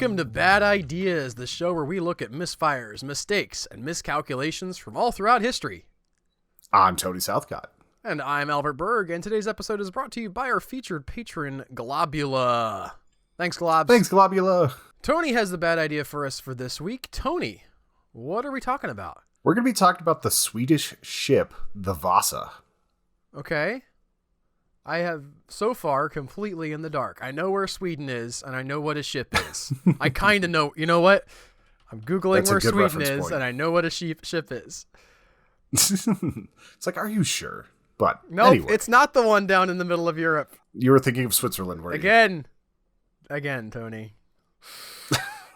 Welcome to Bad Ideas, the show where we look at misfires, mistakes, and miscalculations from all throughout history. I'm Tony Southcott. And I'm Albert Berg, and today's episode is brought to you by our featured patron, Globula. Thanks, Globs. Thanks, Globula. Tony has the bad idea for us for this week. Tony, what are we talking about? We're going to be talking about the Swedish ship, the Vasa. Okay. I have so far completely in the dark. I know where Sweden is, and I know what a ship is. I kind of know. You know what? I'm Googling where Sweden is, and I know what a ship is. It's like, are you sure? But no, anyway. It's not the one down in the middle of Europe. You were thinking of Switzerland, weren't you? Again, Tony.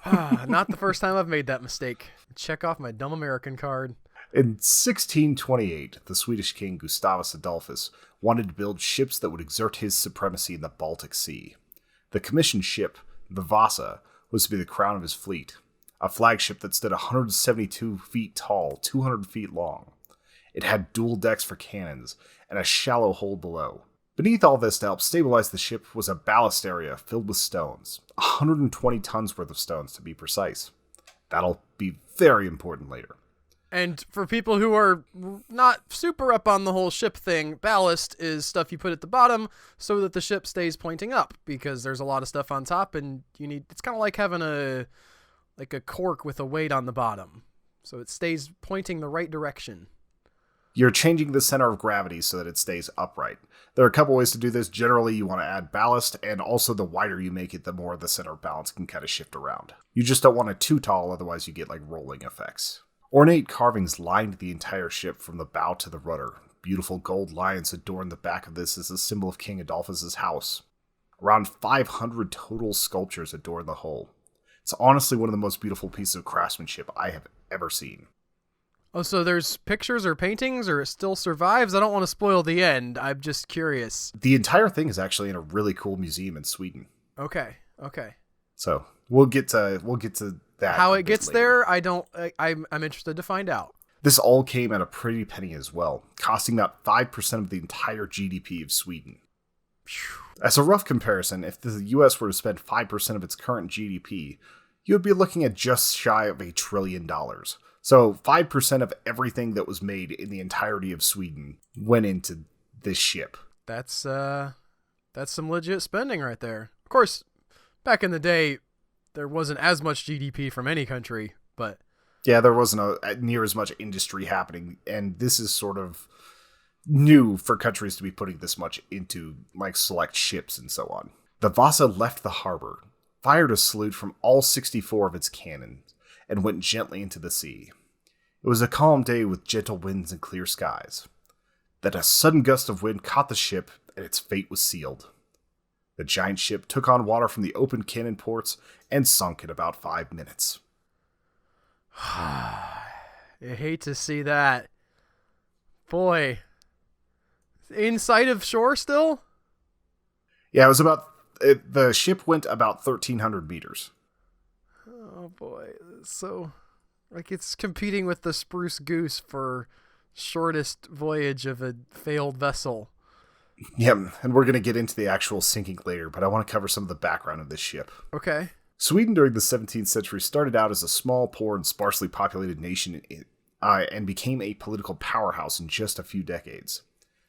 Not the first time I've made that mistake. Check off my dumb American card. In 1628, the Swedish king Gustavus Adolphus wanted to build ships that would exert his supremacy in the Baltic Sea. The commissioned ship, the Vasa, was to be the crown of his fleet, a flagship that stood 172 feet tall, 200 feet long. It had dual decks for cannons and a shallow hold below. Beneath all this, to help stabilize the ship, was a ballast area filled with stones, 120 tons worth of stones to be precise. That'll be very important later. And for people who are not super up on the whole ship thing, ballast is stuff you put at the bottom so that the ship stays pointing up, because there's a lot of stuff on top and it's kind of like having a cork with a weight on the bottom. So it stays pointing the right direction. You're changing the center of gravity so that it stays upright. There are a couple ways to do this. Generally, you want to add ballast, and also the wider you make it, the more the center of balance can kind of shift around. You just don't want it too tall, otherwise you get like rolling effects. Ornate carvings lined the entire ship from the bow to the rudder. Beautiful gold lions adorn the back of this as a symbol of King Adolphus's house. Around 500 total sculptures adorn the hull. It's honestly one of the most beautiful pieces of craftsmanship I have ever seen. Oh, so there's pictures or paintings, or it still survives? I don't want to spoil the end. I'm just curious. The entire thing is actually in a really cool museum in Sweden. Okay. So we'll get to that. How it gets later. There, I'm interested to find out. This all came at a pretty penny as well, costing about 5% of the entire GDP of Sweden. As a rough comparison, if the US were to spend 5% of its current GDP, you would be looking at just shy of $1 trillion. So 5% of everything that was made in the entirety of Sweden went into this ship. That's some legit spending right there. Of course, back in the day, there wasn't as much GDP from any country, but... Yeah, there wasn't near as much industry happening, and this is sort of new for countries to be putting this much into, like, select ships and so on. The Vasa left the harbor, fired a salute from all 64 of its cannons, and went gently into the sea. It was a calm day with gentle winds and clear skies. Then a sudden gust of wind caught the ship, and its fate was sealed. The giant ship took on water from the open cannon ports and sunk in about 5 minutes. I hate to see that. Boy. In sight of shore still? Yeah, the ship went about 1,300 meters. Oh boy. So, like, it's competing with the Spruce Goose for shortest voyage of a failed vessel. Yeah, and we're going to get into the actual sinking later, but I want to cover some of the background of this ship. Okay. Sweden during the 17th century started out as a small, poor, and sparsely populated nation and became a political powerhouse in just a few decades.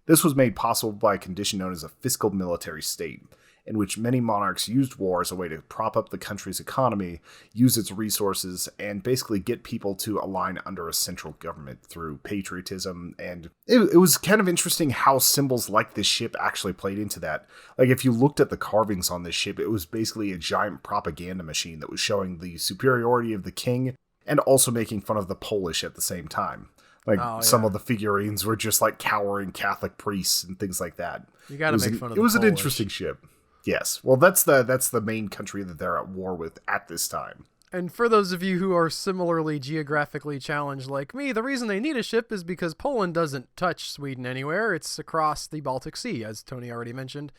This was made possible by a condition known as a fiscal military state, in which many monarchs used war as a way to prop up the country's economy, use its resources, and basically get people to align under a central government through patriotism. And it was kind of interesting how symbols like this ship actually played into that. Like, if you looked at the carvings on this ship, it was basically a giant propaganda machine that was showing the superiority of the king and also making fun of the Polish at the same time. Like, some of the figurines were just like cowering Catholic priests and things like that. You gotta make fun of the Polish. It was an interesting ship. Yes. Well, that's the main country that they're at war with at this time. And for those of you who are similarly geographically challenged like me, the reason they need a ship is because Poland doesn't touch Sweden anywhere. It's across the Baltic Sea, as Tony already mentioned.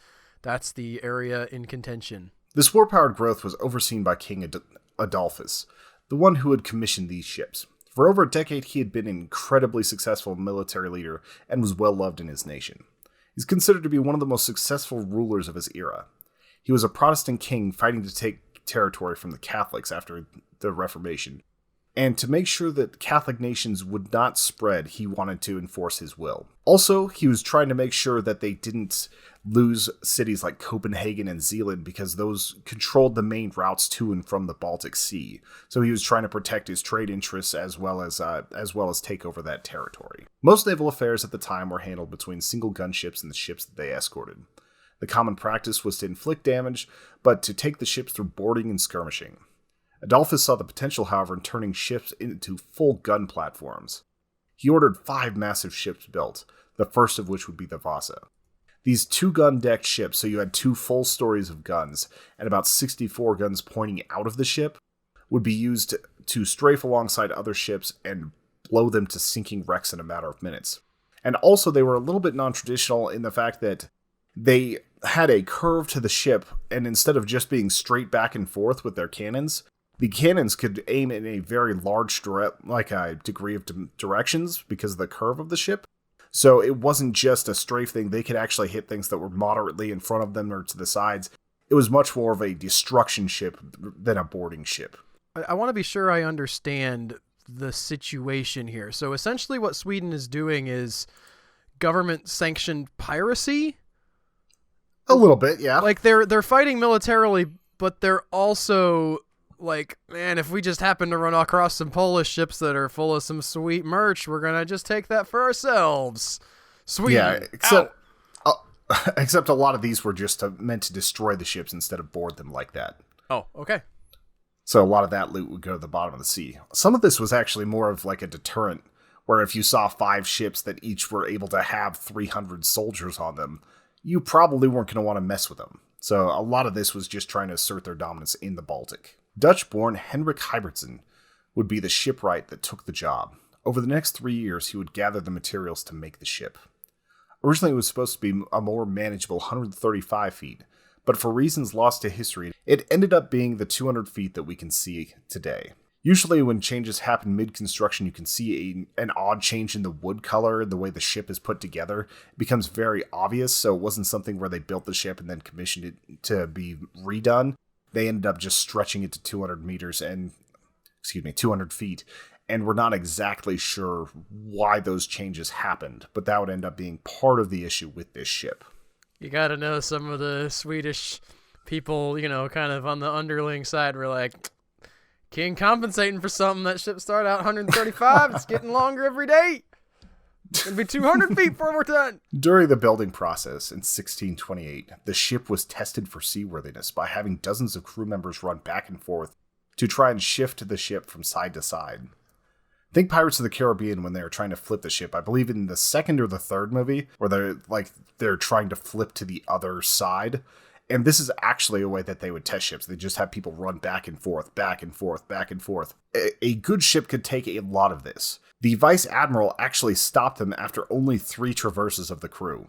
That's the area in contention. This war-powered growth was overseen by King Adolphus, the one who had commissioned these ships. For over a decade, he had been an incredibly successful military leader and was well-loved in his nation. He's considered to be one of the most successful rulers of his era. He was a Protestant king fighting to take territory from the Catholics after the Reformation. And to make sure that Catholic nations would not spread, he wanted to enforce his will. Also, he was trying to make sure that they didn't lose cities like Copenhagen and Zealand because those controlled the main routes to and from the Baltic Sea. So he was trying to protect his trade interests as well as take over that territory. Most naval affairs at the time were handled between single gunships and the ships that they escorted. The common practice was to inflict damage, but to take the ships through boarding and skirmishing. Adolphus saw the potential, however, in turning ships into full gun platforms. He ordered 5 massive ships built, the first of which would be the Vasa. These 2-gun decked ships, so you had 2 full stories of guns, and about 64 guns pointing out of the ship, would be used to strafe alongside other ships and blow them to sinking wrecks in a matter of minutes. And also, they were a little bit non-traditional in the fact that they had a curve to the ship, and instead of just being straight back and forth with their cannons, the cannons could aim in a very large degree of directions because of the curve of the ship. So it wasn't just a strafe thing. They could actually hit things that were moderately in front of them or to the sides. It was much more of a destruction ship than a boarding ship. I want to be sure I understand the situation here. So essentially what Sweden is doing is government-sanctioned piracy? A little bit, yeah. Like they're fighting militarily, but they're also like, man, if we just happen to run across some Polish ships that are full of some sweet merch, we're gonna just take that for ourselves. Sweden, yeah, except a lot of these were just meant to destroy the ships instead of board them like that. Oh, okay. So a lot of that loot would go to the bottom of the sea. Some of this was actually more of like a deterrent, where if you saw 5 ships that each were able to have 300 soldiers on them, you probably weren't going to want to mess with them. So a lot of this was just trying to assert their dominance in the Baltic. Dutch-born Henrik Hybertsen would be the shipwright that took the job. Over the next 3 years, he would gather the materials to make the ship. Originally, it was supposed to be a more manageable 135 feet, but for reasons lost to history, it ended up being the 200 feet that we can see today. Usually when changes happen mid-construction, you can see an odd change in the wood color, the way the ship is put together. It becomes very obvious, so it wasn't something where they built the ship and then commissioned it to be redone. They ended up just stretching it to 200 feet, and we're not exactly sure why those changes happened, but that would end up being part of the issue with this ship. You gotta know some of the Swedish people, kind of on the underling side were like, King compensating for something. That ship started out 135. It's getting longer every day. It's going to be 200 feet before we're done. During the building process in 1628, the ship was tested for seaworthiness by having dozens of crew members run back and forth to try and shift the ship from side to side. Think Pirates of the Caribbean when they were trying to flip the ship. I believe in the second or the third movie where they're trying to flip to the other side. And this is actually a way that they would test ships. They just have people run back and forth, back and forth, back and forth. A good ship could take a lot of this. The Vice Admiral actually stopped them after only 3 traverses of the crew.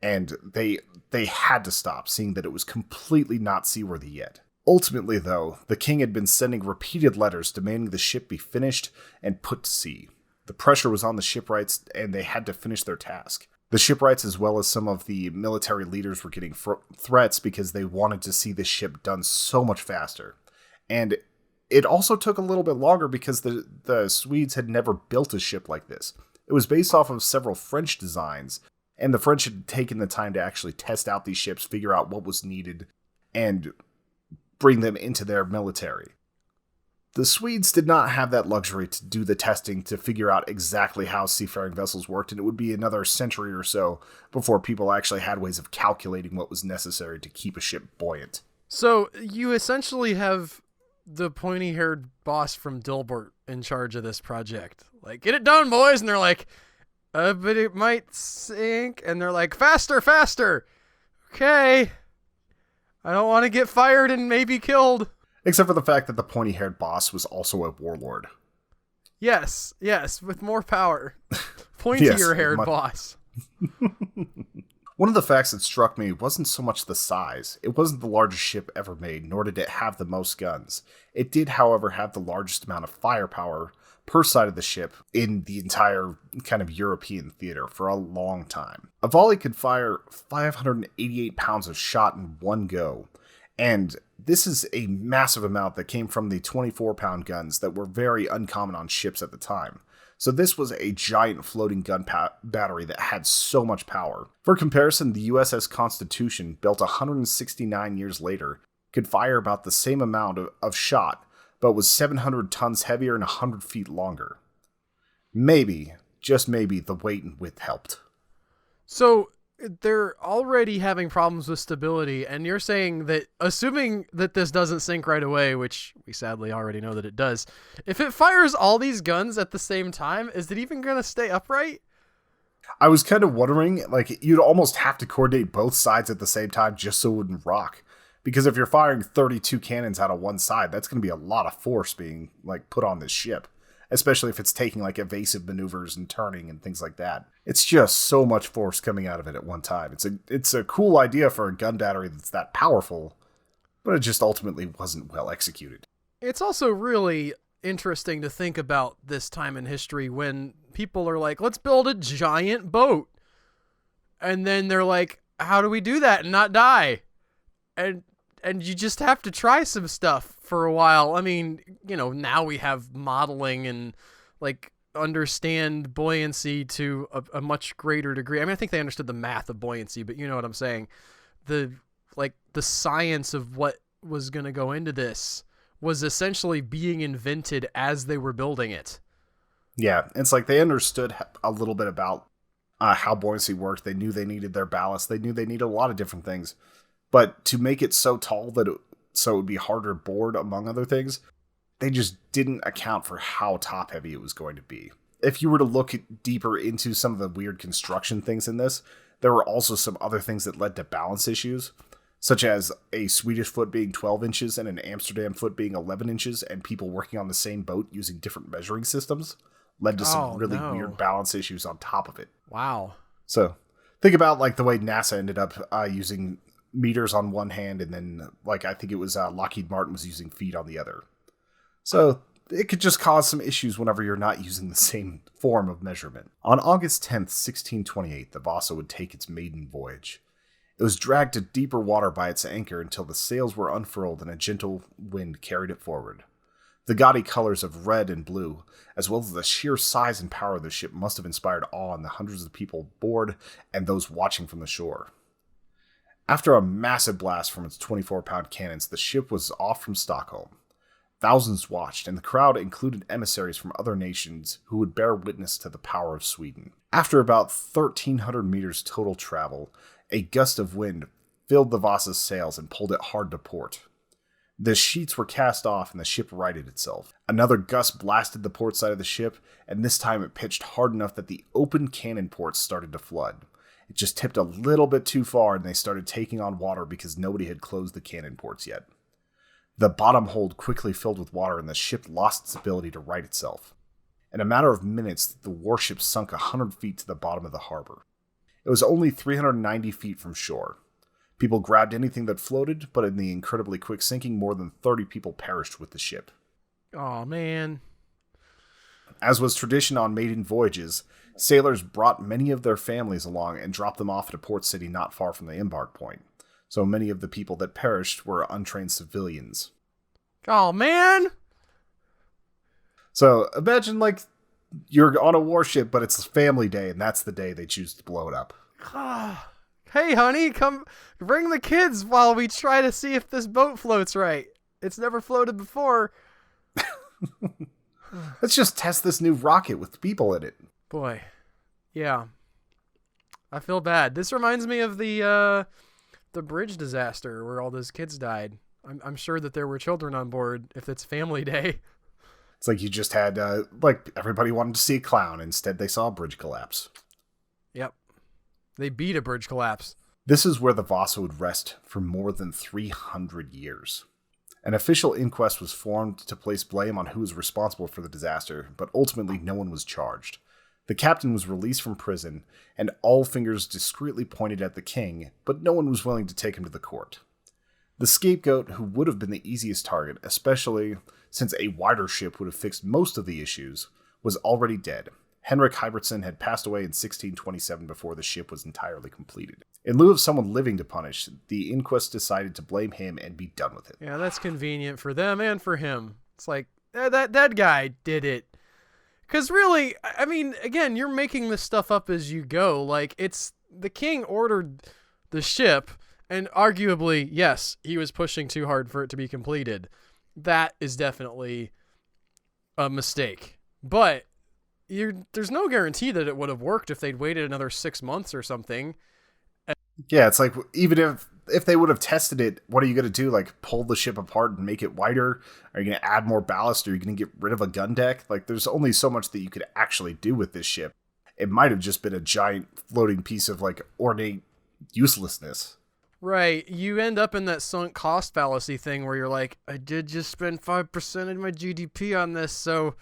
And they had to stop, seeing that it was completely not seaworthy yet. Ultimately, though, the king had been sending repeated letters demanding the ship be finished and put to sea. The pressure was on the shipwrights, and they had to finish their task. The shipwrights, as well as some of the military leaders, were getting threats because they wanted to see this ship done so much faster. And it also took a little bit longer because the Swedes had never built a ship like this. It was based off of several French designs, and the French had taken the time to actually test out these ships, figure out what was needed, and bring them into their military. The Swedes did not have that luxury to do the testing to figure out exactly how seafaring vessels worked, and it would be another century or so before people actually had ways of calculating what was necessary to keep a ship buoyant. So you essentially have the pointy-haired boss from Dilbert in charge of this project. Like, get it done, boys! And they're like, but it might sink. And they're like, faster, faster! Okay. I don't want to get fired and maybe killed. Except for the fact that the pointy-haired boss was also a warlord. Yes, with more power. Pointier-haired boss. One of the facts that struck me wasn't so much the size. It wasn't the largest ship ever made, nor did it have the most guns. It did, however, have the largest amount of firepower per side of the ship in the entire kind of European theater for a long time. A volley could fire 588 pounds of shot in one go, and This is a massive amount that came from the 24-pound guns that were very uncommon on ships at the time. So this was a giant floating gun battery that had so much power. For comparison, the USS Constitution, built 169 years later, could fire about the same amount of shot, but was 700 tons heavier and 100 feet longer. Maybe, just maybe, the weight and width helped. So they're already having problems with stability, and you're saying that, assuming that this doesn't sink right away, which we sadly already know that it does, if it fires all these guns at the same time, is it even going to stay upright? I was kind of wondering, like, you'd almost have to coordinate both sides at the same time just so it wouldn't rock. Because if you're firing 32 cannons out of one side, that's going to be a lot of force being, like, put on this ship. Especially if it's taking, like, evasive maneuvers and turning and things like that. It's just so much force coming out of it at one time. It's a cool idea for a gun battery that's that powerful, but it just ultimately wasn't well executed. It's also really interesting to think about this time in history when people are like, let's build a giant boat. And then they're like, how do we do that and not die? And you just have to try some stuff for a while. I mean, now we have modeling and, like, understand buoyancy to a much greater degree. I mean, I think they understood the math of buoyancy, but you know what I'm saying. The science of what was going to go into this was essentially being invented as they were building it. Yeah, it's like they understood a little bit about how buoyancy worked. They knew they needed their ballast. They knew they needed a lot of different things. But to make it so tall that it would be harder board, among other things, they just didn't account for how top heavy it was going to be. If you were to look deeper into some of the weird construction things in this, there were also some other things that led to balance issues, such as a Swedish foot being 12 inches and an Amsterdam foot being 11 inches, and people working on the same boat using different measuring systems led to some really weird balance issues on top of it. Wow. So think about, like, the way NASA ended up using meters on one hand, and then, like, I think it was Lockheed Martin was using feet on the other. So it could just cause some issues whenever you're not using the same form of measurement. On August 10th, 1628, the Vasa would take its maiden voyage. It was dragged to deeper water by its anchor until the sails were unfurled and a gentle wind carried it forward. The gaudy colors of red and blue, as well as the sheer size and power of the ship, must have inspired awe in the hundreds of people aboard and those watching from the shore. After a massive blast from its 24-pound cannons, the ship was off from Stockholm. Thousands watched, and the crowd included emissaries from other nations who would bear witness to the power of Sweden. After about 1,300 meters total travel, a gust of wind filled the Vasa's sails and pulled it hard to port. The sheets were cast off and the ship righted itself. Another gust blasted the port side of the ship, and this time it pitched hard enough that the open cannon ports started to flood. It just tipped a little bit too far and they started taking on water because nobody had closed the cannon ports yet. The bottom hold quickly filled with water and the ship lost its ability to right itself. In a matter of minutes, the warship sunk 100 feet to the bottom of the harbor. It was only 390 feet from shore. People grabbed anything that floated, but in the incredibly quick sinking, more than 30 people perished with the ship. Oh, man. As was tradition on maiden voyages, sailors brought many of their families along and dropped them off at a port city not far from the embark point. So many of the people that perished were untrained civilians. Oh, man! So imagine, like, you're on a warship, but it's family day, and that's the day they choose to blow it up. Hey, honey, come bring the kids while we try to see if this boat floats right. It's never floated before. Let's just test this new rocket with people in it. Boy, yeah. I feel bad. This reminds me of the bridge disaster where all those kids died. I'm sure that there were children on board if it's family day. It's like you just had, like, everybody wanted to see a clown. Instead, they saw a bridge collapse. Yep. They beat a bridge collapse. This is where the Vasa would rest for more than 300 years. An official inquest was formed to place blame on who was responsible for the disaster, but ultimately no one was charged. The captain was released from prison, and all fingers discreetly pointed at the king, but no one was willing to take him to the court. The scapegoat, who would have been the easiest target, especially since a wider ship would have fixed most of the issues, was already dead, Henrik Hybertson had passed away in 1627 before the ship was entirely completed. In lieu of someone living to punish, the Inquest decided to blame him and be done with it. Yeah, that's convenient for them and for him. It's like, that guy did it. Because really, I mean, again, you're making this stuff up as you go. Like, it's the king ordered the ship, and arguably, yes, he was pushing too hard for it to be completed. That is definitely a mistake. But there's no guarantee that it would have worked if they'd waited another 6 months or something. Yeah, it's like, even if they would have tested it, what are you going to do? Like, pull the ship apart and make it wider? Are you going to add more ballast? Are you going to get rid of a gun deck? Like, there's only so much that you could actually do with this ship. It might have just been a giant floating piece of, like, ornate uselessness. Right. You end up in that sunk cost fallacy thing where you're like, I did just spend 5% of my GDP on this, so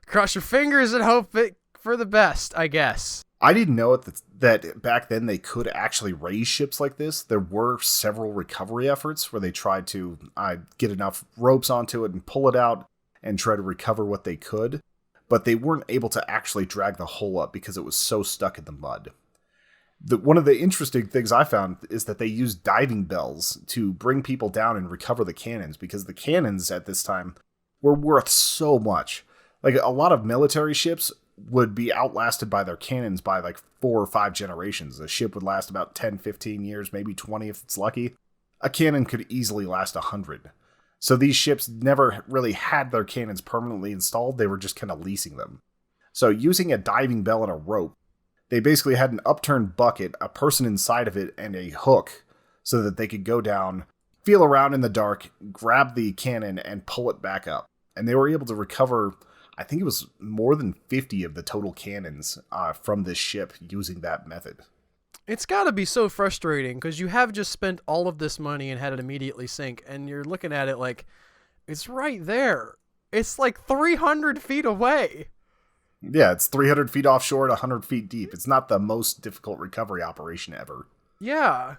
cross your fingers and hope for the best, I guess. I didn't know that back then they could actually raise ships like this. There were several recovery efforts where they tried to get enough ropes onto it and pull it out and try to recover what they could, but they weren't able to actually drag the hull up because it was so stuck in the mud. One of the interesting things I found is that they used diving bells to bring people down and recover the cannons, because the cannons at this time were worth so much. Like, a lot of military ships would be outlasted by their cannons by like 4 or 5 generations. A ship would last about 10, 15 years, maybe 20 if it's lucky. A cannon could easily last 100. So these ships never really had their cannons permanently installed. They were just kind of leasing them. So using a diving bell and a rope, they basically had an upturned bucket, a person inside of it, and a hook so that they could go down, feel around in the dark, grab the cannon, and pull it back up. And they were able to recover, I think it was more than 50 of the total cannons from this ship using that method. It's got to be so frustrating because you have just spent all of this money and had it immediately sink, and you're looking at it like, it's right there. It's like 300 feet away. Yeah, it's 300 feet offshore and 100 feet deep. It's not the most difficult recovery operation ever. Yeah.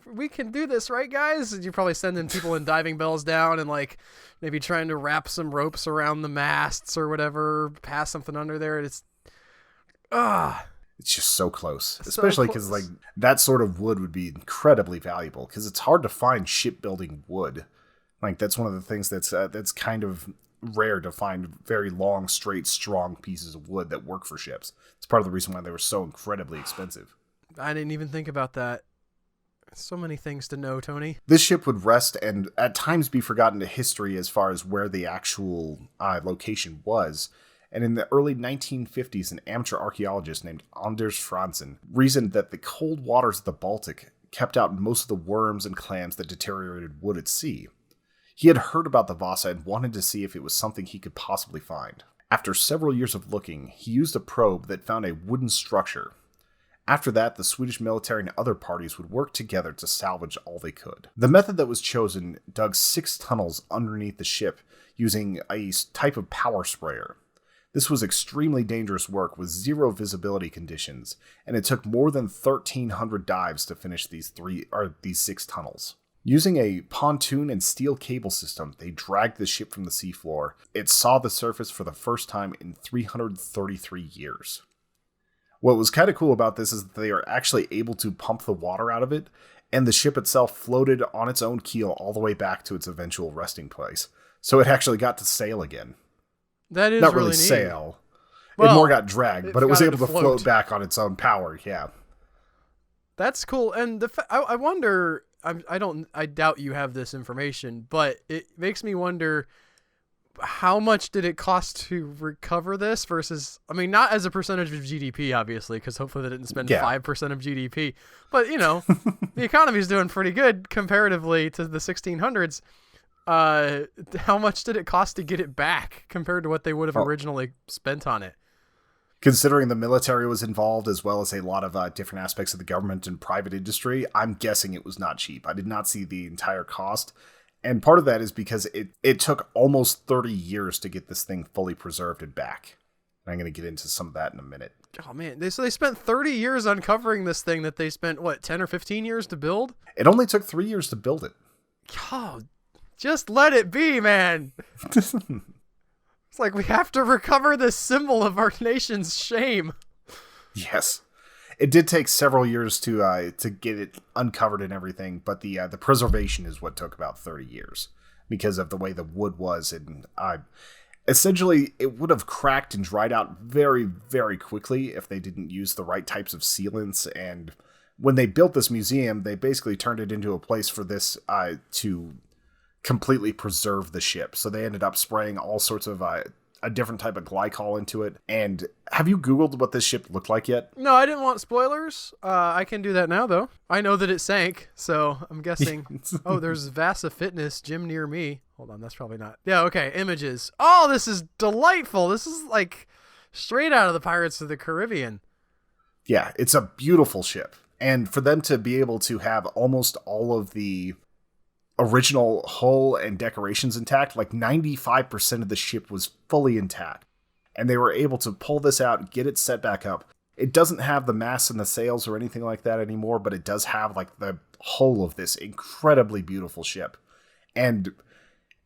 We can do this, right, guys? You're probably sending people in diving bells down and, like, maybe trying to wrap some ropes around the masts or whatever, pass something under there. It's just so close. Especially because, like, that sort of wood would be incredibly valuable, because it's hard to find shipbuilding wood. Like, that's one of the things that's kind of rare to find, very long, straight, strong pieces of wood that work for ships. It's part of the reason why they were so incredibly expensive. I didn't even think about that. So many things to know, Tony. This ship would rest and at times be forgotten to history as far as where the actual location was. And in the early 1950s, an amateur archaeologist named Anders Franzen reasoned that the cold waters of the Baltic kept out most of the worms and clams that deteriorated wood at sea. He had heard about the Vasa and wanted to see if it was something he could possibly find. After several years of looking, he used a probe that found a wooden structure. After that, the Swedish military and other parties would work together to salvage all they could. The method that was chosen dug 6 tunnels underneath the ship using a type of power sprayer. This was extremely dangerous work with 0 visibility conditions, and it took more than 1,300 dives to finish these 6 tunnels. Using a pontoon and steel cable system, they dragged the ship from the seafloor. It saw the surface for the first time in 333 years. What was kind of cool about this is that they are actually able to pump the water out of it, and the ship itself floated on its own keel all the way back to its eventual resting place. So it actually got to sail again. That is not really really neat. sail. Well, it more got dragged, but it was got able to float float back on its own power. Yeah. That's cool. And I wonder. I doubt you have this information, but it makes me wonder, how much did it cost to recover this versus, I mean, not as a percentage of GDP, obviously, because hopefully they didn't spend 5% of GDP, but, you know, the economy is doing pretty good comparatively to the 1600s. How much did it cost to get it back compared to what they would have originally spent on it? Considering the military was involved, as well as a lot of different aspects of the government and private industry, I'm guessing it was not cheap. I did not see the entire cost. And part of that is because it took almost 30 years to get this thing fully preserved and back. And I'm going to get into some of that in a minute. Oh, man. So they spent 30 years uncovering this thing that they spent, 10 or 15 years to build? It only took 3 years to build it. Oh, just let it be, man. It's like we have to recover this symbol of our nation's shame. Yes. It did take several years to get it uncovered and everything, but the preservation is what took about 30 years because of the way the wood was. And essentially, it would have cracked and dried out very, very quickly if they didn't use the right types of sealants. And when they built this museum, they basically turned it into a place for this to completely preserve the ship. So they ended up spraying all sorts of a different type of glycol into it. And have you Googled what this ship looked like yet? No, I didn't want spoilers. I can do that now, though. I know that it sank, so I'm guessing. Oh, there's Vasa Fitness gym near me. Hold on, that's probably not. Yeah, okay, images. Oh, this is delightful. This is like straight out of the Pirates of the Caribbean. Yeah, it's a beautiful ship. And for them to be able to have almost all of the original hull and decorations intact, like 95% of the ship was fully intact. And they were able to pull this out, get it set back up. It doesn't have the masts and the sails or anything like that anymore, but it does have like the hull of this incredibly beautiful ship. And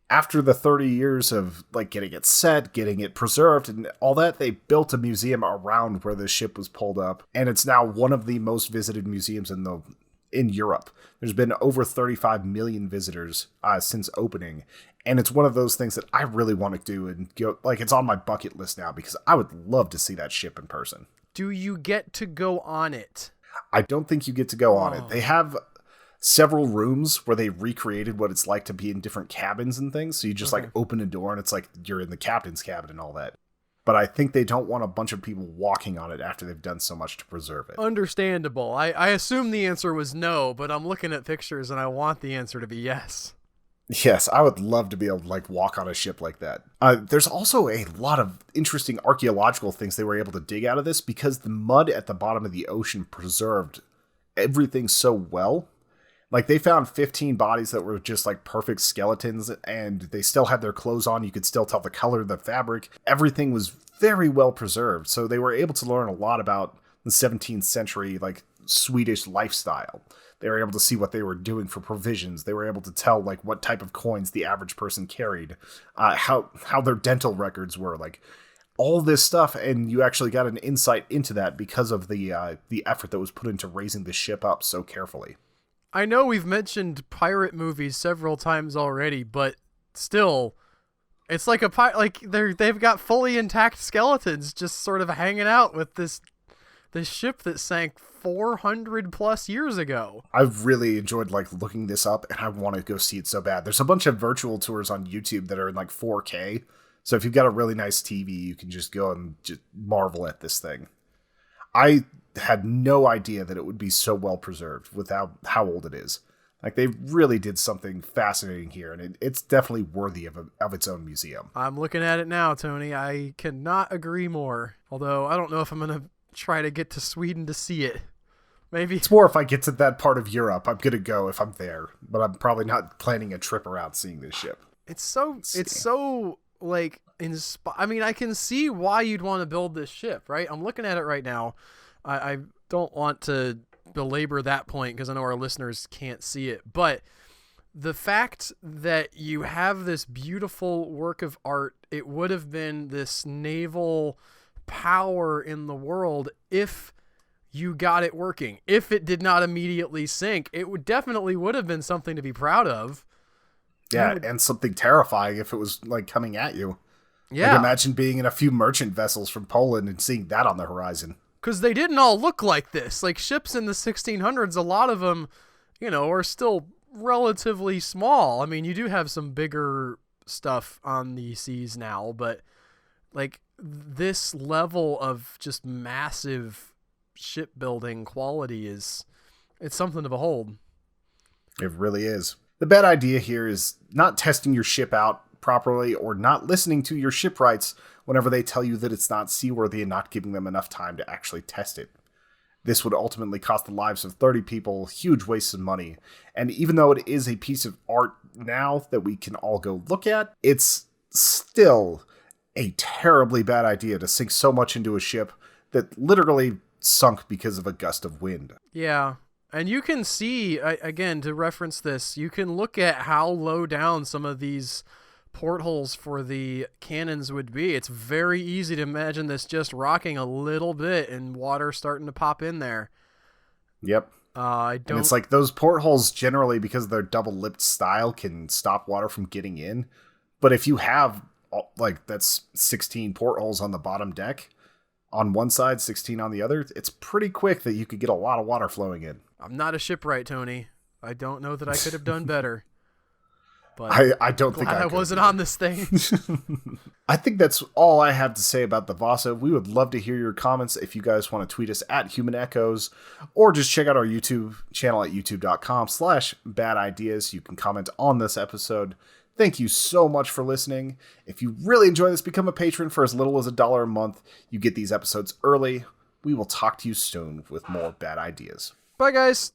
after the 30 years of like getting it set, getting it preserved and all that, they built a museum around where the ship was pulled up. And it's now one of the most visited museums in Europe. There's been over 35 million visitors since opening. And it's one of those things that I really want to do and go, like, it's on my bucket list now because I would love to see that ship in person. Do you get to go on it? I don't think you get to go on it. They have several rooms where they recreated what it's like to be in different cabins and things. So you just like open a door and it's like you're in the captain's cabin and all that. But I think they don't want a bunch of people walking on it after they've done so much to preserve it. Understandable. I assume the answer was no, but I'm looking at pictures and I want the answer to be yes. Yes, I would love to be able to like walk on a ship like that. There's also a lot of interesting archaeological things they were able to dig out of this because the mud at the bottom of the ocean preserved everything so well. Like they found 15 bodies that were just like perfect skeletons and they still had their clothes on. You could still tell the color of the fabric. Everything was very well preserved. So they were able to learn a lot about the 17th century, like Swedish lifestyle. They were able to see what they were doing for provisions. They were able to tell like what type of coins the average person carried, how their dental records were, like all this stuff. And you actually got an insight into that because of the effort that was put into raising the ship up so carefully. I know we've mentioned pirate movies several times already, but still, it's like they've got fully intact skeletons just sort of hanging out with this ship that sank 400 plus years ago. I've really enjoyed like looking this up and I want to go see it so bad. There's a bunch of virtual tours on YouTube that are in like 4K. So if you've got a really nice TV, you can just go and just marvel at this thing. I had no idea that it would be so well preserved without how old it is. Like they really did something fascinating here, and it's definitely worthy of its own museum. I'm looking at it now, Tony. I cannot agree more. Although I don't know if I'm going to try to get to Sweden to see it. Maybe it's more if I get to that part of Europe, I'm going to go if I'm there, but I'm probably not planning a trip around seeing this ship. It's so like I mean, I can see why you'd want to build this ship, right? I'm looking at it right now. I don't want to belabor that point because I know our listeners can't see it, but the fact that you have this beautiful work of art, it would have been this naval power in the world if you got it working. If it did not immediately sink, it would have been something to be proud of. Yeah, and something terrifying if it was like coming at you. Yeah. Like, imagine being in a few merchant vessels from Poland and seeing that on the horizon. Because they didn't all look like this. Like ships in the 1600s, a lot of them, are still relatively small. I mean, you do have some bigger stuff on the seas now, but like this level of just massive shipbuilding quality it's something to behold. It really is. The bad idea here is not testing your ship out properly or not listening to your shipwrights whenever they tell you that it's not seaworthy and not giving them enough time to actually test it. This would ultimately cost the lives of 30 people, huge wastes of money. And even though it is a piece of art now that we can all go look at, it's still a terribly bad idea to sink so much into a ship that literally sunk because of a gust of wind. Yeah. And you can see, again, to reference this, you can look at how low down some of these portholes for the cannons would be. It's very easy to imagine this just rocking a little bit and water starting to pop in there. Yep. I don't. And it's like those portholes generally, because of their double-lipped style, can stop water from getting in. But if you have, like, that's 16 portholes on the bottom deck on one side, 16 on the other, it's pretty quick that you could get a lot of water flowing in. I'm not a shipwright, Tony. I don't know that I could have done better. But I don't think I wasn't on this thing. I think that's all I have to say about the Vasa. We would love to hear your comments if you guys want to tweet us at Human Echoes, or just check out our YouTube channel at youtube.com/badideas. You can comment on this episode. Thank you so much for listening. If you really enjoy this, become a patron for as little as $1 a month. You get these episodes early. We will talk to you soon with more bad ideas. Bye, guys.